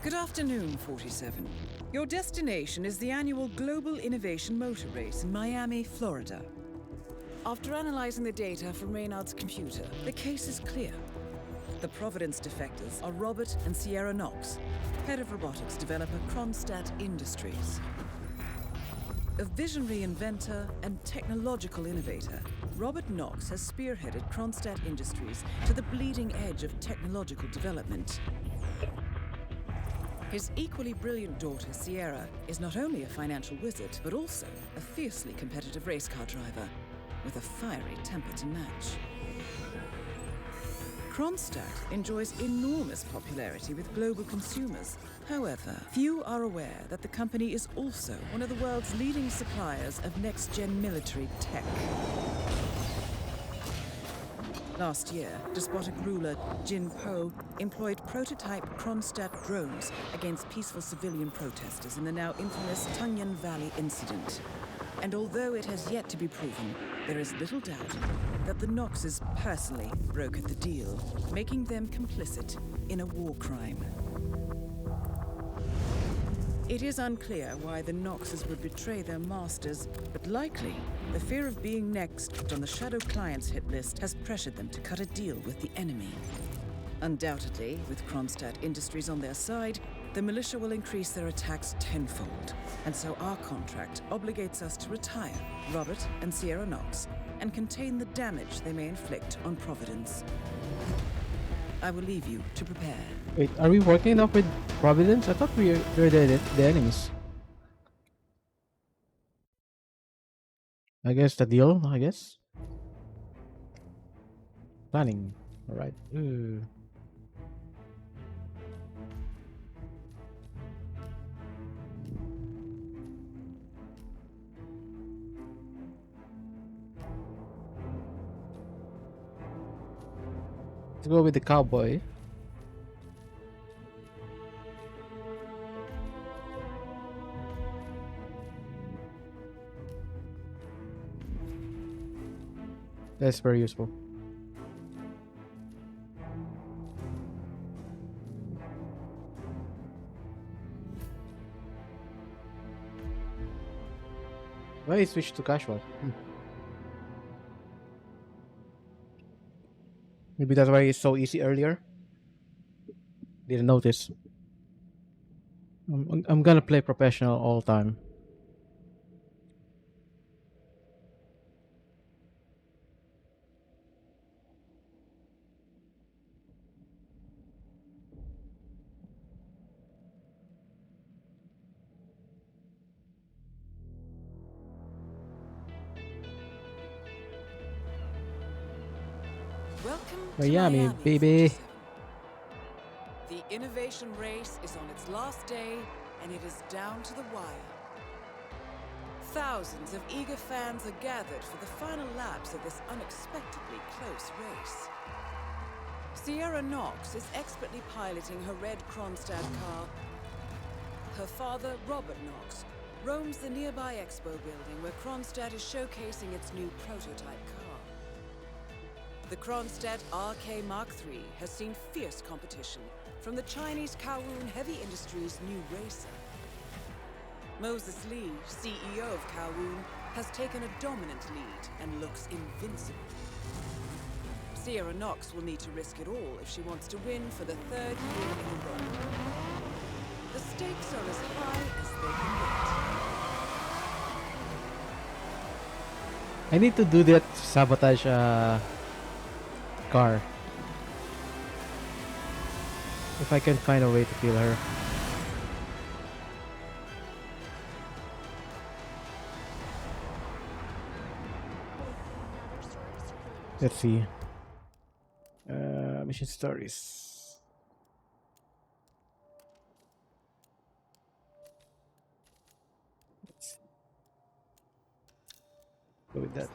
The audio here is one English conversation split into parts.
Good afternoon, 47. Your destination is the annual Global Innovation Motor Race in Miami, Florida. After analyzing the data from Reynard's computer, the case is clear. The Providence defectors are Robert and Sierra Knox, head of robotics developer Kronstadt Industries. A visionary inventor and technological innovator, Robert Knox has spearheaded Kronstadt Industries to the bleeding edge of technological development. His equally brilliant daughter, Sierra, is not only a financial wizard, but also a fiercely competitive race car driver with a fiery temper to match. Kronstadt enjoys enormous popularity with global consumers. However, few are aware that the company is also one of the world's leading suppliers of next-gen military tech. Last year, despotic ruler Jin Po employed prototype Kronstadt drones against peaceful civilian protesters in the now infamous Tungan Valley incident. And although it has yet to be proven, there is little doubt that the Knoxes personally brokered the deal, making them complicit in a war crime. It is unclear why the Knoxes would betray their masters, but likely the fear of being next on the Shadow Clients hit list has pressured them to cut a deal with the enemy. Undoubtedly, with Kronstadt Industries on their side, the militia will increase their attacks tenfold, and so our contract obligates us to retire Robert and Sierra Knox and contain the damage they may inflict on Providence. I will leave you to prepare. Wait, are we working up with Providence? I thought we were the enemies. I guess the deal, I guess. Planning. Alright. Let's go with the cowboy. That's very useful. Why switch to casual? Maybe that's why it's so easy earlier. Didn't notice. I'm gonna play professional all time. Welcome Miami, to baby. 47. The innovation race is on its last day, and it is down to the wire. Thousands of eager fans are gathered for the final laps of this unexpectedly close race. Sierra Knox is expertly piloting her red Kronstadt car. Her father, Robert Knox, roams the nearby expo building where Kronstadt is showcasing its new prototype car. The Kronstadt RK Mark III has seen fierce competition from the Chinese Kowloon Heavy Industries' new racer. Moses Lee, CEO of Kowloon, has taken a dominant lead and looks invincible. Sierra Knox will need to risk it all if she wants to win for the third year in a row. The stakes are as high as they can get. I need to do that sabotage car. If I can find a way to kill her. Let's see. Mission stories. Let's go with that.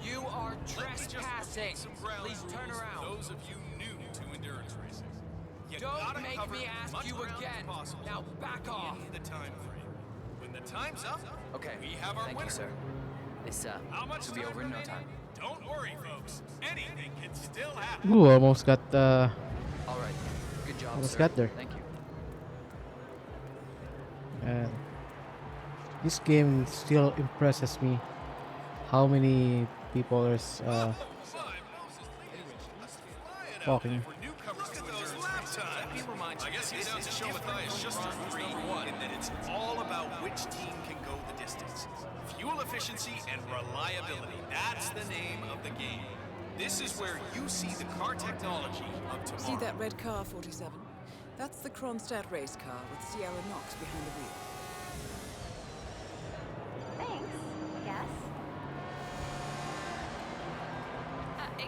You are trespassing. Please turn around. Those of you new to endurance racing. You Don't gotta make cover me ask much you ground as again. possible Now back off. in the time frame. When the time's up, Okay. we have our Thank winner. you, sir. This How much will be time over in no remaining? time. Don't worry, folks. Anything can still happen. Ooh, almost got All right. Good job, Almost sir. got there. Thank you. and this game still impresses me. How many people is My Moses, thing is just flying out walking. there for newcomers to those lap times. I guess he's out to show Matthias Schuster number one, and that it's all about which team can go the distance. Fuel efficiency and reliability. That's the name of the game. This is where you see the car technology of tomorrow. See that red car, 47? That's the Kronstadt race car with Sierra Knox behind the wheel. Thanks, I guess.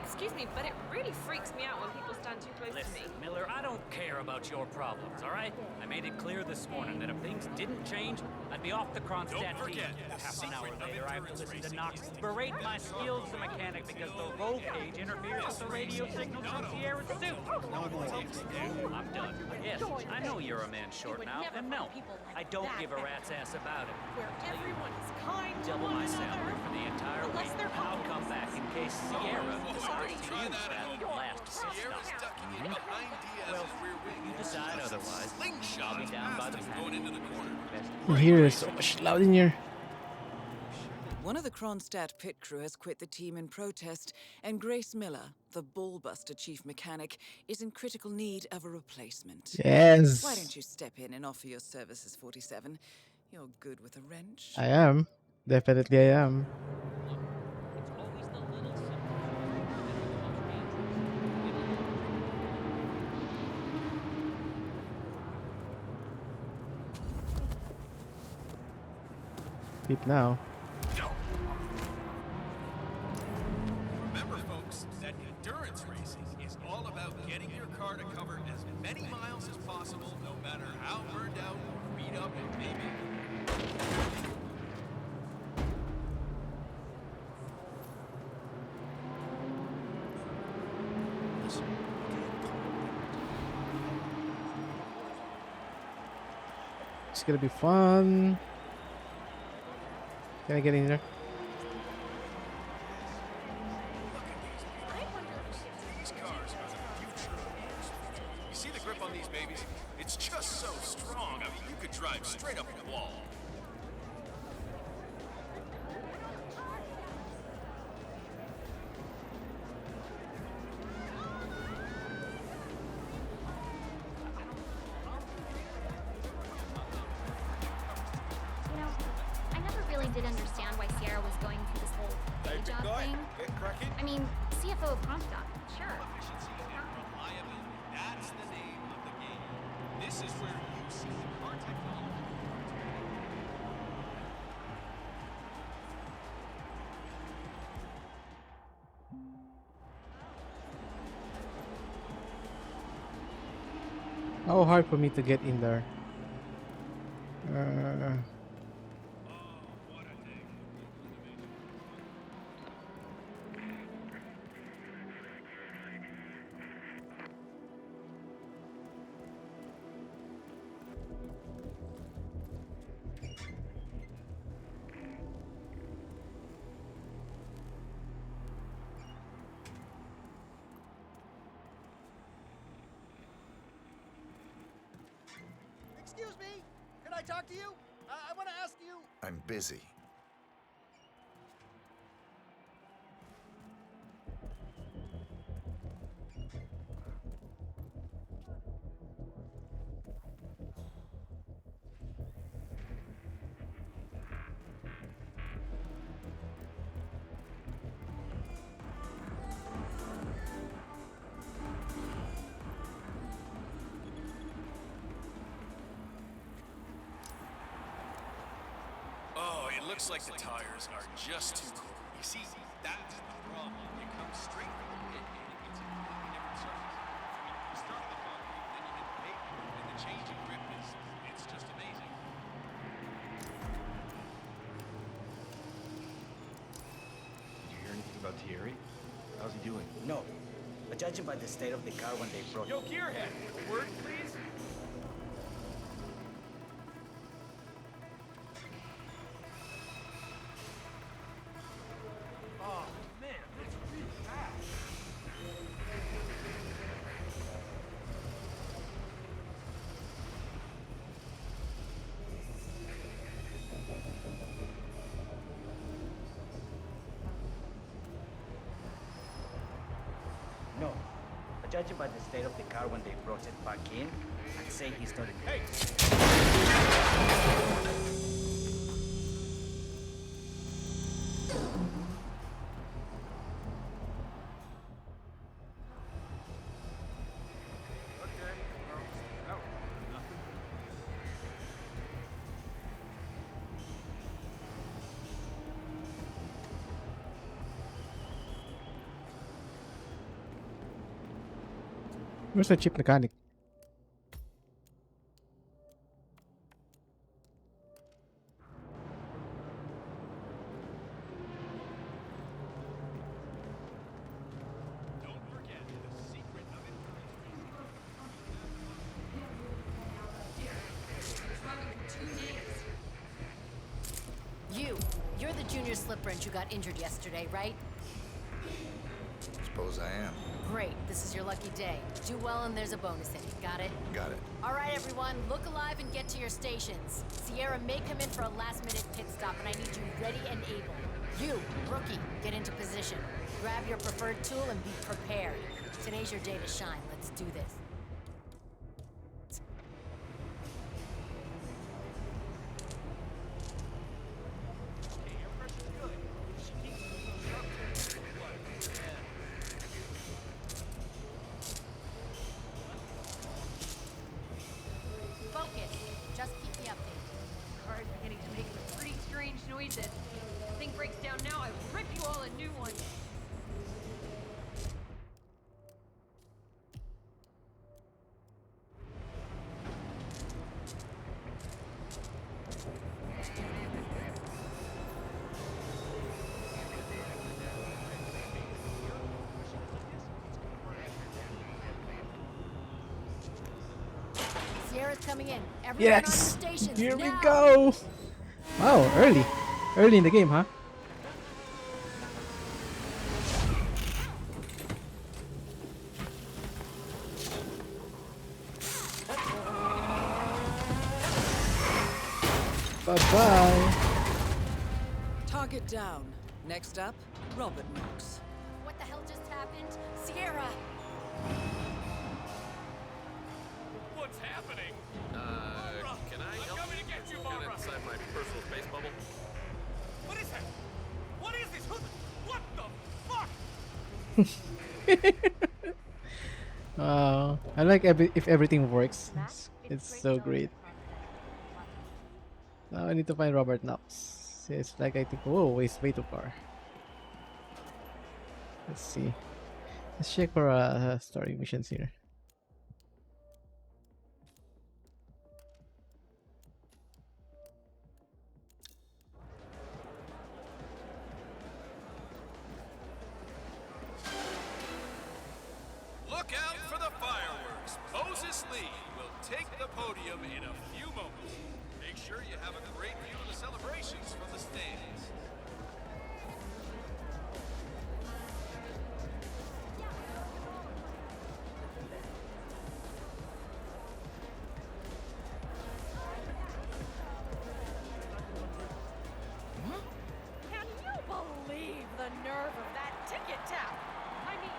Excuse me, but it really freaks me out when people stand too close to me. Listen, Miller, I don't care about your problems, all right? I made it clear this morning that if things didn't change, I'd be off the Kronstadt Don't team. forget, the Half an hour secret of later, I have to endurance listen to racing Knox is to berate my skills as a mechanic because the roll cage interferes with the radio signals from Sierra's suit. No more. I'm done. Yes, I know you're a man short now, and no, I don't give a rat's ass about it. Where everyone is kind to Double one my another. salary for the entire Unless week, they're and I'll come back in case Sierra Sorry. decides to use that last Sierra's stop. ducking in behind Diaz's rear wing. You decide otherwise. Slingshot I'll be down by the past him paddock. going into the corner. And here is so much loud in here. One of the Kronstadt pit crew has quit the team in protest, and Grace Miller, the ballbuster chief mechanic, is in critical need of a replacement. Yes, Why don't you step in and offer your services, 47? You're good with a wrench. I am. Definitely I am. It's always the little simple Beep now. Remember, folks, that endurance racing is all about getting your car to cover as many miles as possible, no matter how burned out or beat up it may be. It's gonna be fun. Can I get in there? These cars are the future of motorsport. You see the grip on these babies? It's just so strong. I mean, you could drive straight up a wall. You know, I never really did understand why Sierra was going through this whole day job thing. Get cracking. I mean, CFO of Kronstadt, sure. Efficiency and reliability. That's the name of the game. This is where you see the car technology. How hard for me to get in there? What a day. Excuse me, can I talk to you? I want to ask you. I'm busy. Oh, it looks like the tires are just too cold. You see, that's the problem. You come straight from the pit and it's a completely different surface. I mean, you start with the concrete, then you hit the pavement, and the change in grip it's just amazing. Did you hear anything about Thierry? How's he doing? No, but judging by the state of the car when they broke. Yo, Gearhead, word please? No, but judging by the state of the car when they brought it back in, I'd say he started. Hey! Where's the chip mechanic? Don't forget the secret of it. You're the junior slip wrench who got injured yesterday, right? Suppose I am. Great, this is your lucky day. Do well and there's a bonus in it, got it? Got it. All right, everyone, look alive and get to your stations. Sierra may come in for a last-minute pit stop, and I need you ready and able. You, rookie, get into position. Grab your preferred tool and be prepared. Today's your day to shine. Let's do this. Focus. Just keep me updated. Car's beginning to make some pretty strange noises. If the thing breaks down now, I will rip you all a new one. Sierra's coming in. Everyone on your Yes! stations Here we now. go! Wow, early. Early in the game, huh? Bye-bye. Target down. Next up, Robert Knox. What the hell just happened? Sierra! What's happening? Can I help coming to get you, get Barbara. inside my personal space bubble? What is that? What is this? What the fuck? I like if everything works. It's so great. Now I need to find Robert Knox. It's like I think, whoa, it's way too far. Let's see. Let's check for story missions here. Look out for the fireworks. Moses Lee will take the podium in a few moments. Make sure you have a great view of the celebrations from the stands. Can you believe the nerve of that ticket tap? I mean,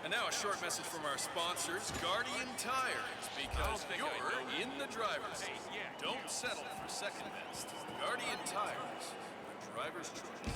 And now a short message from our sponsors, Guardian Tires, because you're in the driver's seat. Don't settle for second best. Guardian Tires, the driver's choice.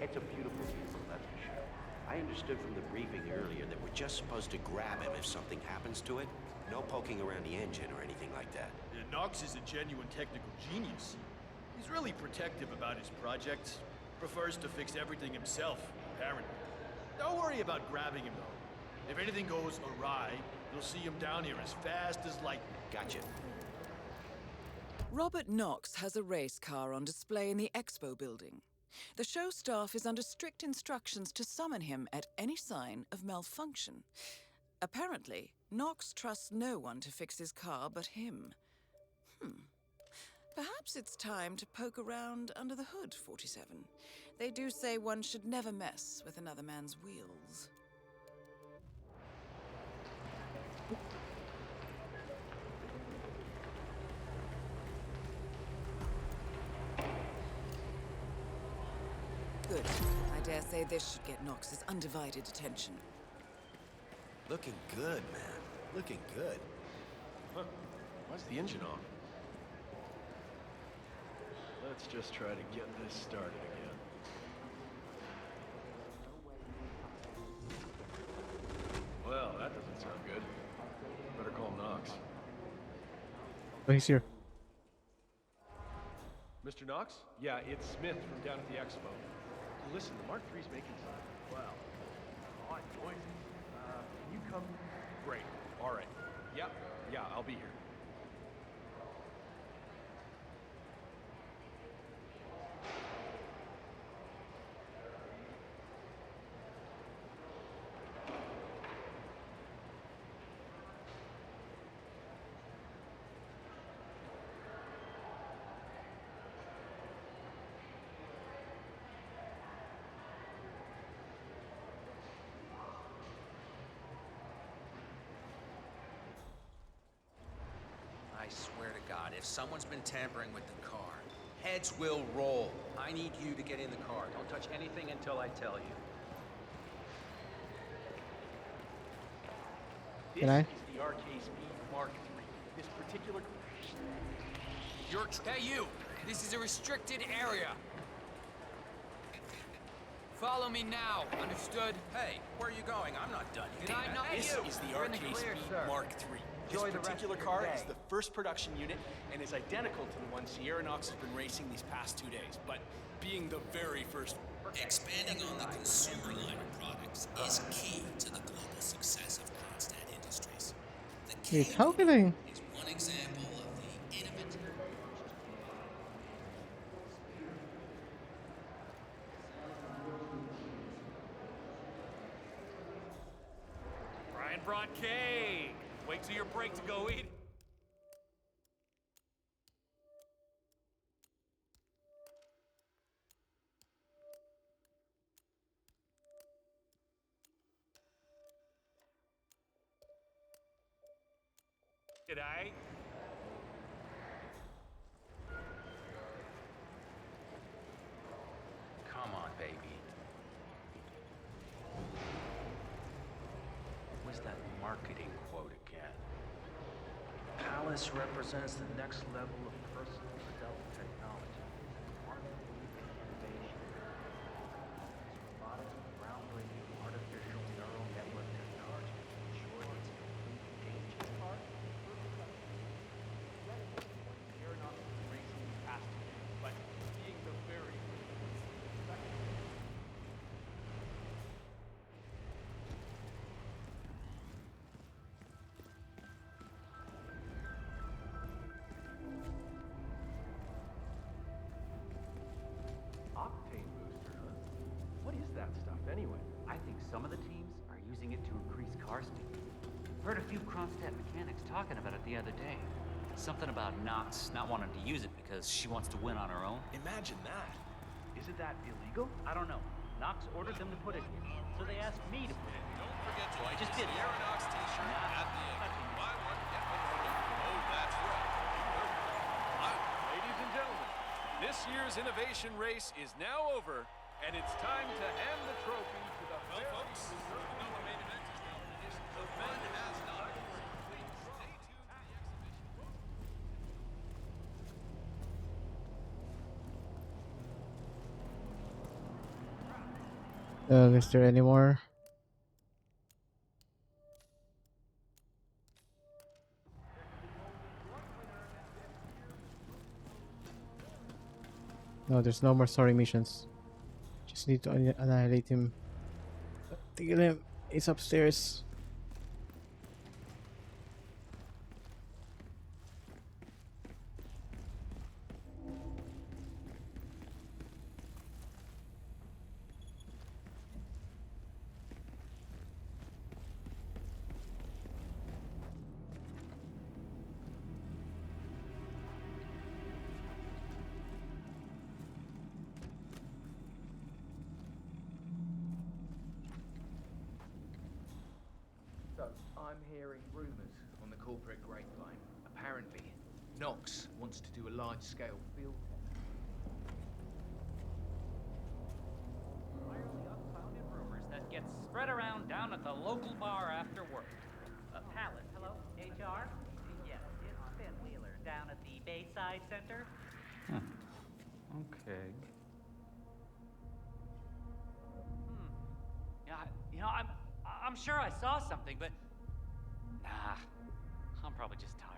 It's a beautiful vehicle, that's for sure. I understood from the briefing earlier that we're just supposed to grab him if something happens to it. No poking around the engine or anything like that. Knox is a genuine technical genius. He's really protective about his project. Prefers to fix everything himself, apparently. Don't worry about grabbing him, though. If anything goes awry, you'll see him down here as fast as lightning. Gotcha. Robert Knox has a race car on display in the expo building. The show staff is under strict instructions to summon him at any sign of malfunction. Apparently, Knox trusts no one to fix his car but him. Perhaps it's time to poke around under the hood, 47. They do say one should never mess with another man's wheels. Good. I dare say this should get Knox's undivided attention. Looking good, man. Looking good. Huh. Why's the engine off? Let's just try to get this started again. Well, that doesn't sound good. Better call Knox. Oh, he's here. Mr. Knox? Yeah, it's Smith from down at the expo. Listen, the Mark III's making some, well, odd noises. Can you come? Great. All right. Yeah, I'll be here. I swear to God, if someone's been tampering with the car, heads will roll. I need you to get in the car. Don't touch anything until I tell you. This is the RK Speed Mark III. This particular... Hey, you! This is a restricted area. Follow me now, understood? Hey, where are you going? I'm not done yet. Did I not This is the RK Speed Mark III. This particular car is the first production unit and is identical to the one Sierra Knox has been racing these past 2 days, but being the very first one. Expanding on the consumer line of products is key to the global success of Kronstadt Industries. The Wait, how can I? is one example of the innovative. Brian brought cake. Wait till your break to go eat. G'day. Come on, baby. What was that marketing quote again? Palace represents the next level of personal stealth technology. Market-leading innovation. Robotic, groundbreaking artificial neural network technology ensures its complete danger part. Aeronautics racing past today, but being the very octane booster, huh? What is that stuff anyway? I think some of the teams are using it to increase car speed. Heard a few Kronstadt mechanics talking about it the other day. Something about Knox not wanting to use it because she wants to win on her own. Imagine that. Isn't that illegal? I don't know. Knox ordered them to put it here, so they asked me to put it here. Don't forget to So I get just the did it. Sierra Knox t-shirt at the end. Buy one, get one free. Oh, that's right. Ladies and gentlemen, this year's innovation race is now over, and it's time to hand the trophy to the Well, folks, you know the main event is now finished. The fun has not over. Please stay tuned to the exhibition. Is there any more? No, there's no more story missions. Just need to annihilate him. Kill him. He's upstairs. So, I'm hearing rumors on the corporate grapevine. Apparently, Knox wants to do a large-scale field test. Entirely unfounded rumors that get spread around down at the local bar after work. Pallet, hello? HR? Yes, it's Finn Wheeler down at the Bayside Center. Okay. Yeah, I'm sure I saw something, but nah, I'm probably just tired.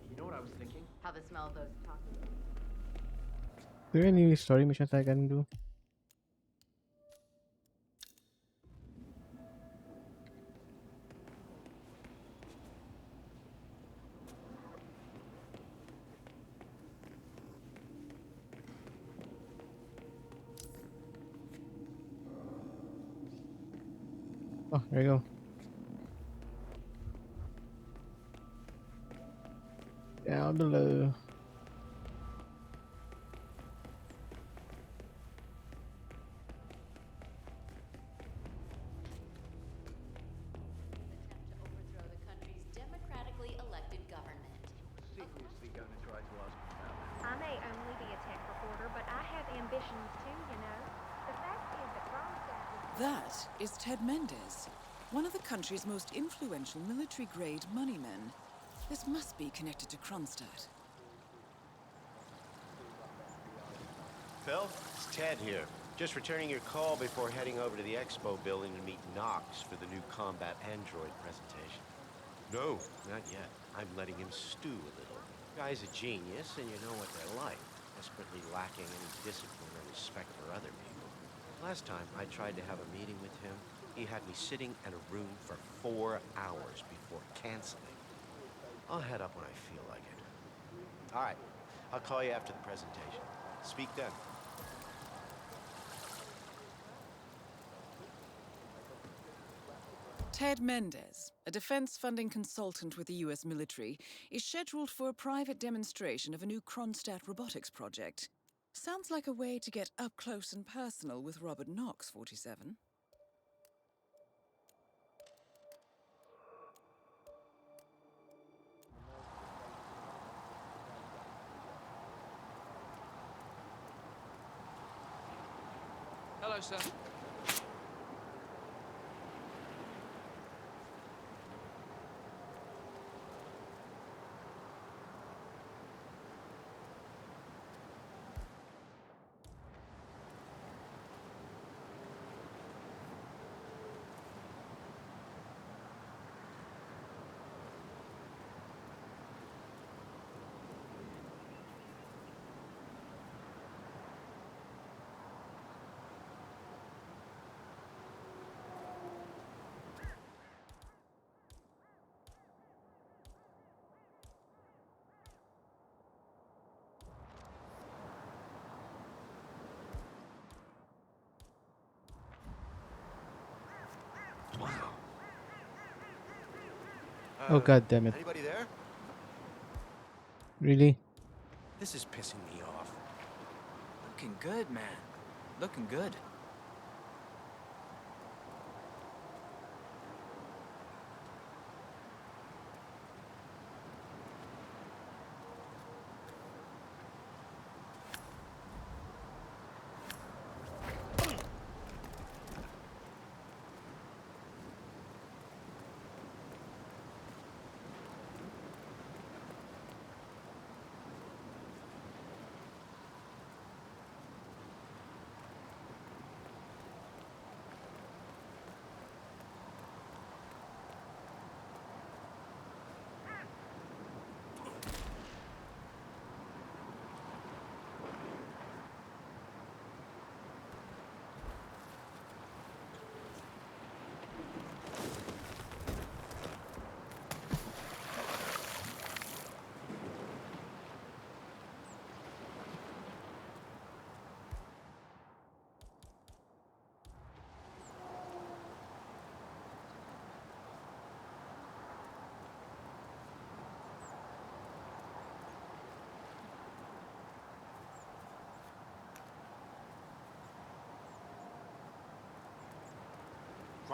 You know what I was thinking? How the smell of those tacos. Are there any story missions I can do? Oh, there you go. Down below. Overthrow the country's democratically elected government. Seriously going to try to ask me about that? I may only be a tech reporter, but I have ambitions too, you know. The fact is that Kronstadt was... That is Ted Mendez, one of the country's most influential military-grade moneymen. This must be connected to Kronstadt. Phil, it's Ted here. Just returning your call before heading over to the expo building to meet Knox for the new combat android presentation. No, not yet. I'm letting him stew a little. Guy's a genius, and you know what they're like. Desperately lacking any discipline or respect for other people. Last time I tried to have a meeting with him, he had me sitting in a room for 4 hours before canceling. I'll head up when I feel like it. All right, I'll call you after the presentation. Speak then. Ted Mendez, a defense funding consultant with the US military, is scheduled for a private demonstration of a new Kronstadt robotics project. Sounds like a way to get up close and personal with Robert Knox, 47. Hello, sir. Wow. Oh, god damn it. Anybody there? Really? This is pissing me off. Looking good, man. Looking good.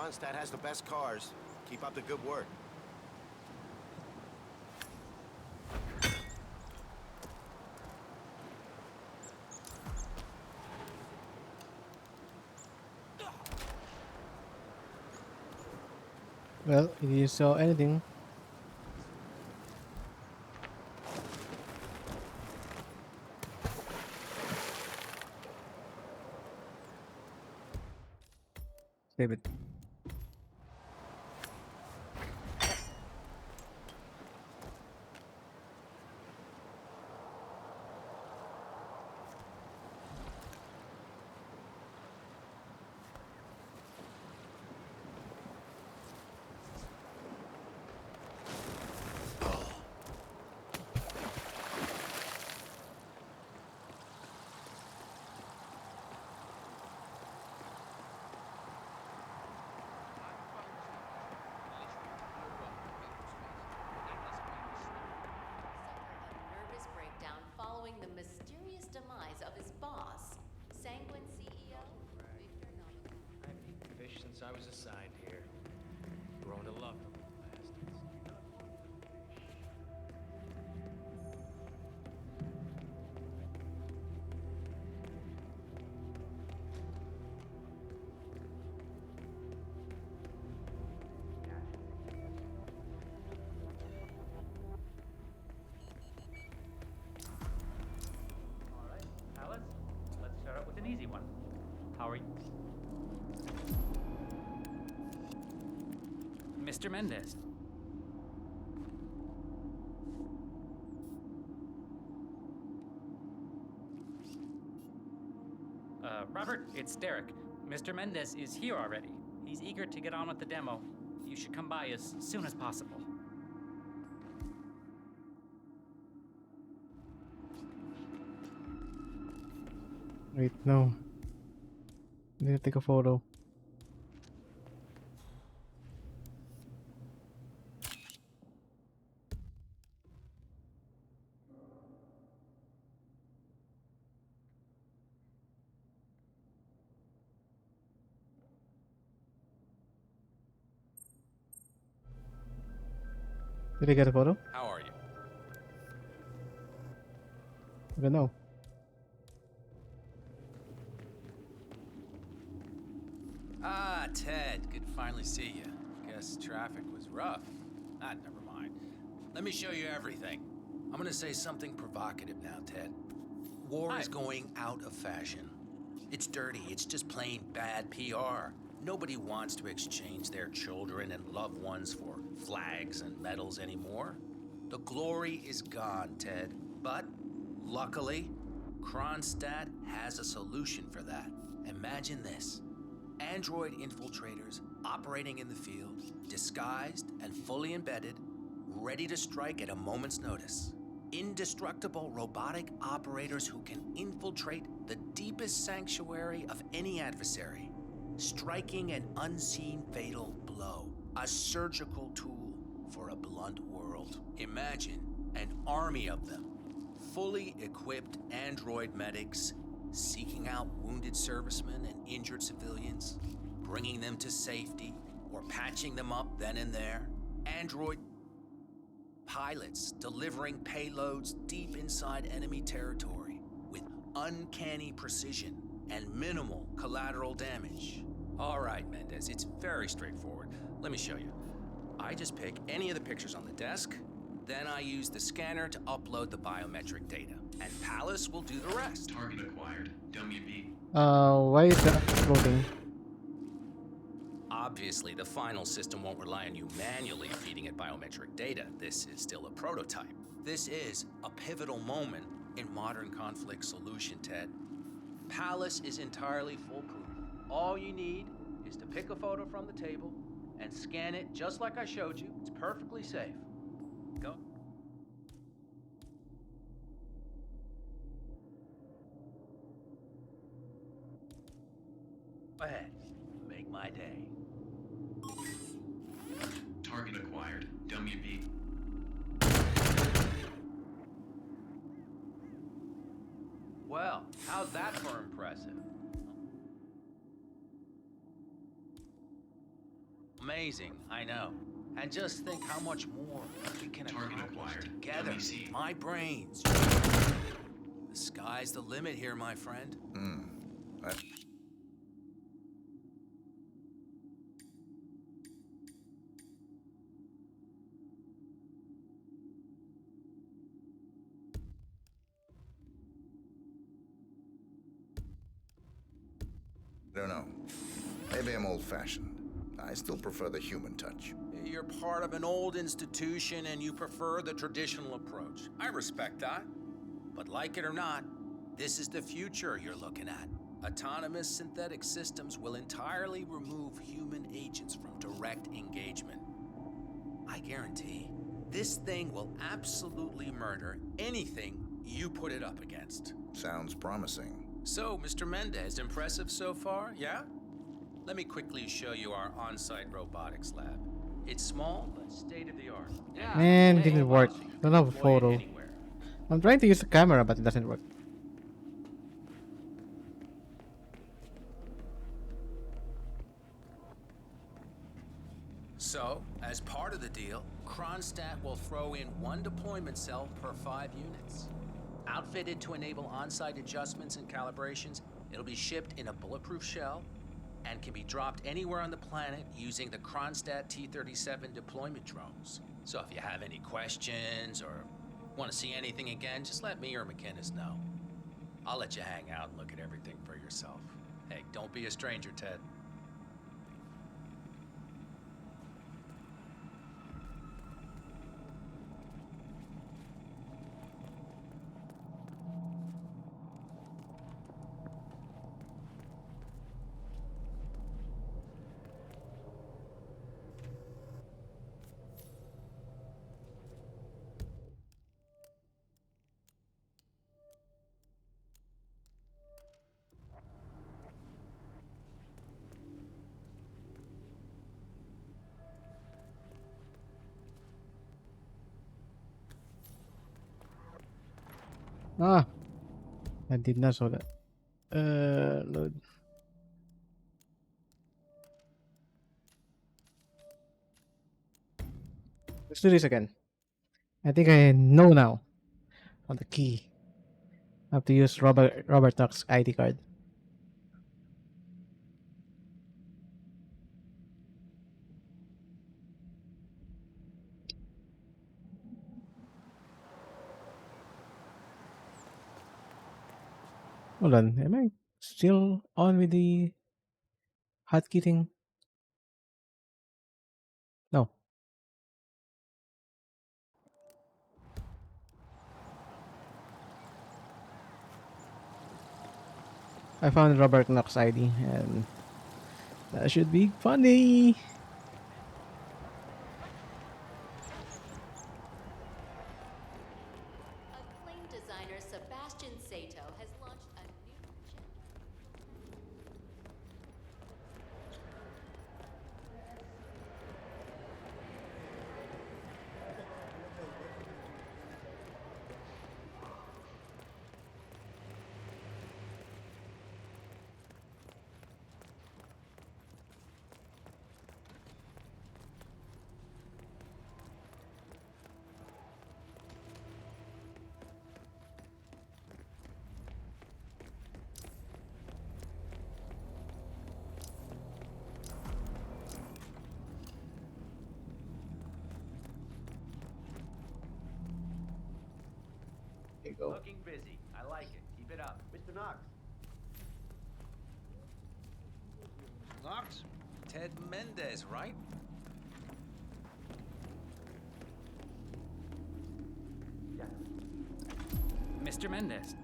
Kronstadt has the best cars. Keep up the good work. Well, if you saw anything, save it. Nervous breakdown following the mysterious demise of his boss, Sanguine CEO Victor Novikov. I've eaten fish since I was assigned here. Grown to love them, bastards. All right, Alice, let's start out with an easy one. How are you? Mr. Mendez. Robert, it's Derek. Mr. Mendez is here already. He's eager to get on with the demo. You should come by as soon as possible. Wait, no. I need to take a photo. Did I get a photo? How are you? I don't know. Ah, Ted, good to finally see you. Guess traffic was rough. Ah, never mind. Let me show you everything. I'm gonna say something provocative now, Ted. War is going out of fashion. It's dirty, it's just plain bad PR. Nobody wants to exchange their children and loved ones for flags and medals anymore. The glory is gone, Ted. But, luckily, Kronstadt has a solution for that. Imagine this. Android infiltrators operating in the field, disguised and fully embedded, ready to strike at a moment's notice. Indestructible robotic operators who can infiltrate the deepest sanctuary of any adversary, striking an unseen fatal blow, a surgical tool for a blunt world. Imagine an army of them, fully equipped android medics seeking out wounded servicemen and injured civilians, bringing them to safety or patching them up then and there. Android pilots delivering payloads deep inside enemy territory with uncanny precision and minimal collateral damage. All right, Mendez, it's very straightforward. Let me show you. I just pick any of the pictures on the desk, then I use the scanner to upload the biometric data, and Palace will do the rest. Target acquired. WB. Why is that floating? Obviously, the final system won't rely on you manually feeding it biometric data. This is still a prototype. This is a pivotal moment in modern conflict solution, Ted. Palace is entirely foolproof. All you need is to pick a photo from the table and scan it just like I showed you. It's perfectly safe. Go. Go ahead. Make my day. Target acquired. WB. Well, how's that for impressive? amazing, I know. And just think how much more we can accomplish together. My brains. The sky's the limit here, my friend. I don't know. Maybe I'm old-fashioned. I still prefer the human touch. You're part of an old institution and you prefer the traditional approach. I respect that. But like it or not, this is the future you're looking at. Autonomous synthetic systems will entirely remove human agents from direct engagement. I guarantee this thing will absolutely murder anything you put it up against. Sounds promising. So, Mr. Mendez, impressive so far, yeah? Let me quickly show you our on-site robotics lab. It's small, but state-of-the-art. Man, it didn't work. Don't have a photo. I'm trying to use the camera, but it doesn't work. So, as part of the deal, Kronstadt will throw in 1 deployment cell per 5 units. Outfitted to enable on-site adjustments and calibrations, it'll be shipped in a bulletproof shell and can be dropped anywhere on the planet using the Kronstadt T-37 deployment drones. So if you have any questions or want to see anything again, just let me or McInnes know. I'll let you hang out and look at everything for yourself. Hey, don't be a stranger, Ted. Ah, I did not saw that. Load. Let's do this again. I think I know now. On the key. I have to use Robert Knox ID card. Hold on, am I still on with the hotkey thing? No. I found Robert Knox ID and that should be funny. Acclaimed designer Sebastian Sato has launched a new There you go. Looking busy. I like it. Keep it up. Mr. Knox. Knox? Ted Mendez, right? Yeah. Mr. Mendez.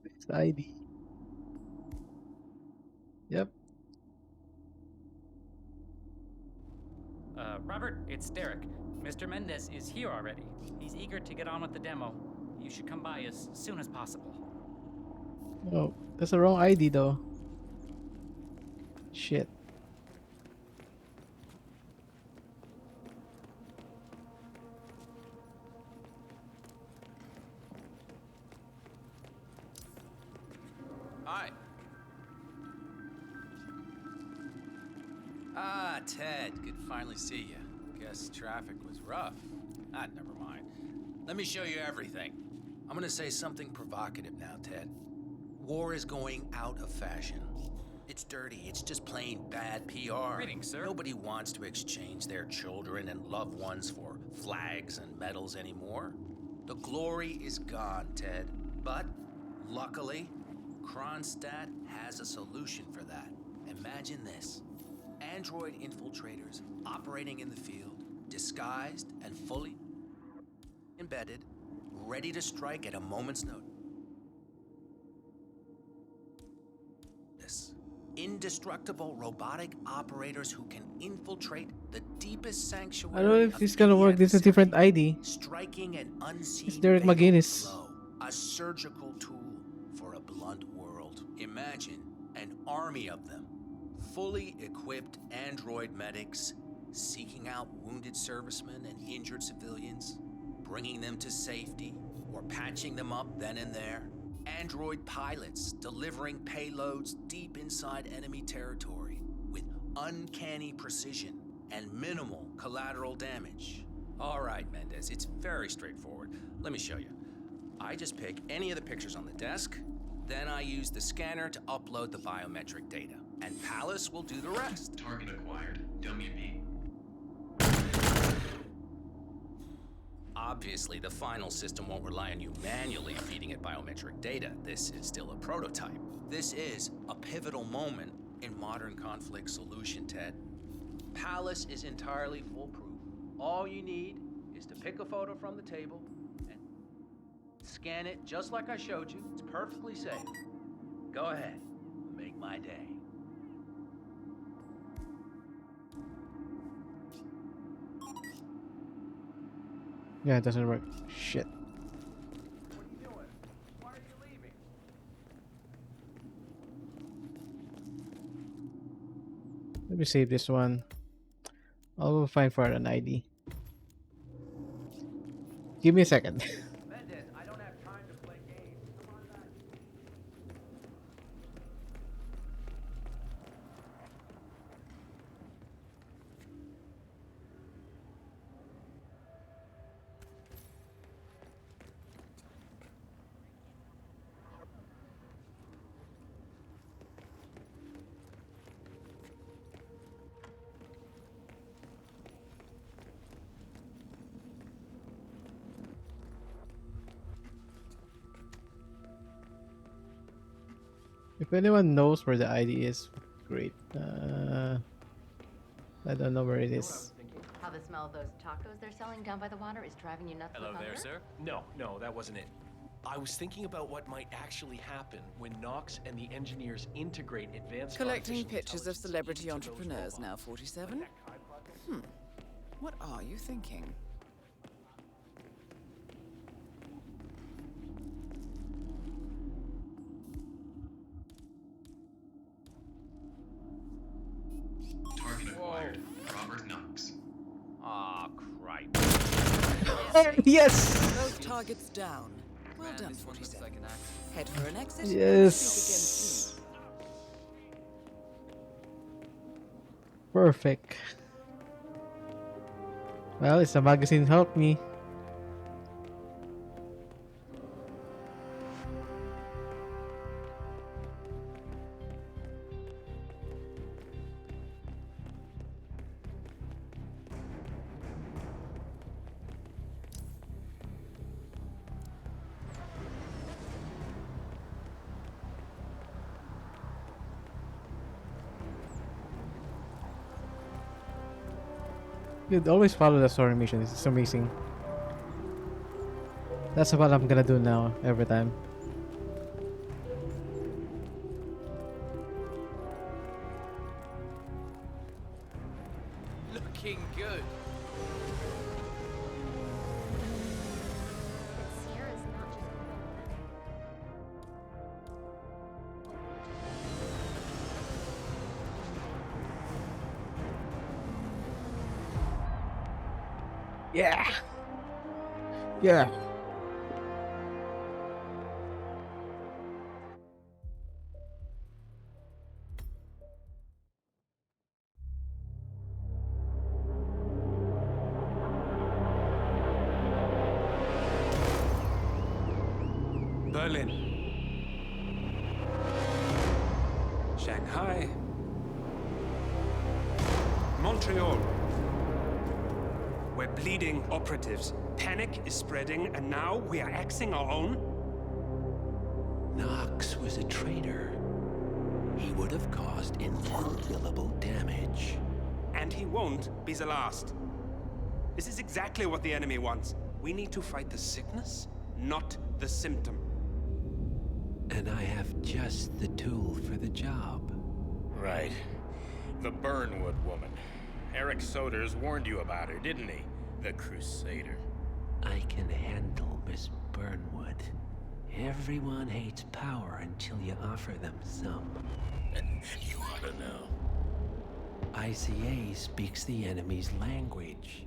It's ID. Yep. Robert, it's Derek. Mr. Mendez is here already. He's eager to get on with the demo. You should come by as soon as possible. Oh, that's the wrong ID though. Shit. Ah, Ted, good to finally see you. Guess traffic was rough. Ah, never mind. Let me show you everything. I'm gonna say something provocative now, Ted. War is going out of fashion. It's dirty. It's just plain bad PR. Greetings, sir. Nobody wants to exchange their children and loved ones for flags and medals anymore. The glory is gone, Ted. But, luckily, Kronstadt has a solution for that. Imagine this. Android infiltrators operating in the field, disguised and fully embedded, ready to strike at a moment's notice. Indestructible robotic operators who can infiltrate the deepest sanctuary. I don't know if of this is gonna any work. This is a different ID. striking an unseen It's Derek fatal McGuinness. blow, a surgical tool for a blunt world. Imagine an army of them, fully equipped android medics, seeking out wounded servicemen and injured civilians, bringing them to safety or patching them up then and there. Android pilots delivering payloads deep inside enemy territory with uncanny precision and minimal collateral damage. All right, Mendez, it's very straightforward. Let me show you. I just pick any of the pictures on the desk, then I use the scanner to upload the biometric data, and Palace will do the rest. Target acquired. WB. Obviously, the final system won't rely on you manually feeding it biometric data. This is still a prototype. This is a pivotal moment in modern conflict solution, Ted. Palace is entirely foolproof. All you need is to pick a photo from the table and scan it just like I showed you. It's perfectly safe. Go ahead, make my day. Yeah, it doesn't work. Shit. What are you doing? Why are you leaving? Let me save this one. I'll find for an ID. Give me a second. Mendez, I don't have time to play games. Come on back. If anyone knows where the ID is, great. I don't know where it is. How the smell of those tacos they're selling down by the water is driving you nuts Hello with there, hunger? sir. No, that wasn't it. I was thinking about what might actually happen when Knox and the engineers integrate advanced Collecting artificial pictures of intelligence celebrity into those entrepreneurs robots. now, 47? What are you thinking? Target acquired. Robert Knox. Aw, cripe. Yes! Both targets down. Well Man, done, this one looks 47. like an accident. Head for an exit. Yes. Perfect. Well, at least the magazine helped me. You'd always follow the story mission. This is amazing. That's what I'm gonna do now every time. Looking good. But Sierra's not just a woman. Yeah. Yeah. Berlin. Shanghai. Montreal. We're bleeding operatives. Panic is spreading, and now we are axing our own? Knox was a traitor. He would have caused incalculable damage. And he won't be the last. This is exactly what the enemy wants. We need to fight the sickness, not the symptom. And I have just the tool for the job. Right. The Burnwood woman. Eric Soders warned you about her, didn't he? The Crusader. I can handle Miss Burnwood. Everyone hates power until you offer them some. And you ought to know. ICA speaks the enemy's language.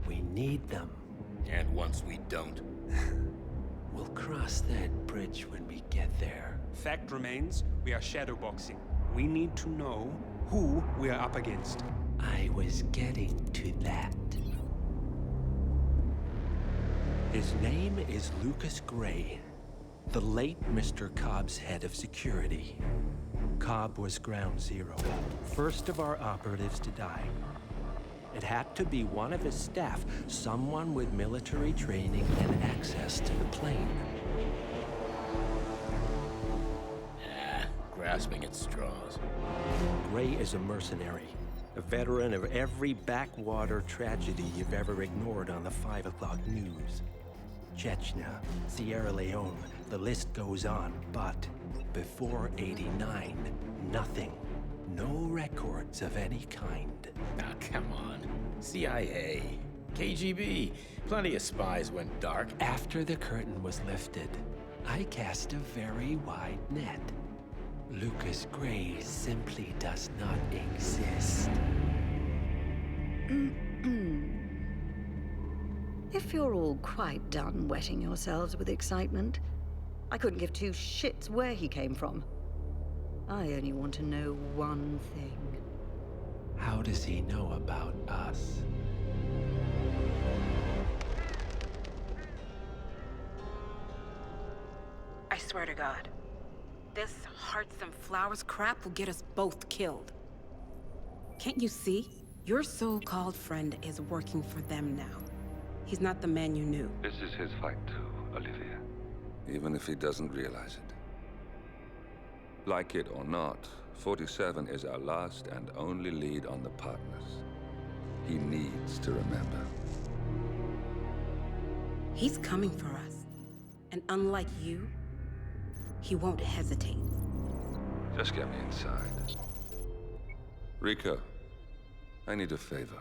We need them. And once we don't? We'll cross that bridge when we get there. Fact remains, we are shadowboxing. We need to know who we are up against. I was getting to that. His name is Lucas Gray, the late Mr. Cobb's head of security. Cobb was ground zero, first of our operatives to die. It had to be one of his staff, someone with military training and access to the plane. Grasping at straws. Gray is a mercenary, a veteran of every backwater tragedy you've ever ignored on the 5 o'clock news. Chechnya, Sierra Leone, the list goes on, but before '89, nothing. No records of any kind. Ah, come on. CIA, KGB, plenty of spies went dark. After the curtain was lifted, I cast a very wide net. Lucas Gray simply does not exist. If you're all quite done wetting yourselves with excitement, I couldn't give two shits where he came from. I only want to know one thing. How does he know about us? I swear to God, this hearts and flowers crap will get us both killed. Can't you see? Your so-called friend is working for them now. He's not the man you knew. This is his fight too, Olivia. Even if he doesn't realize it. Like it or not, 47 is our last and only lead on the partners. He needs to remember. He's coming for us. And unlike you, he won't hesitate. Just get me inside. Rico, I need a favor.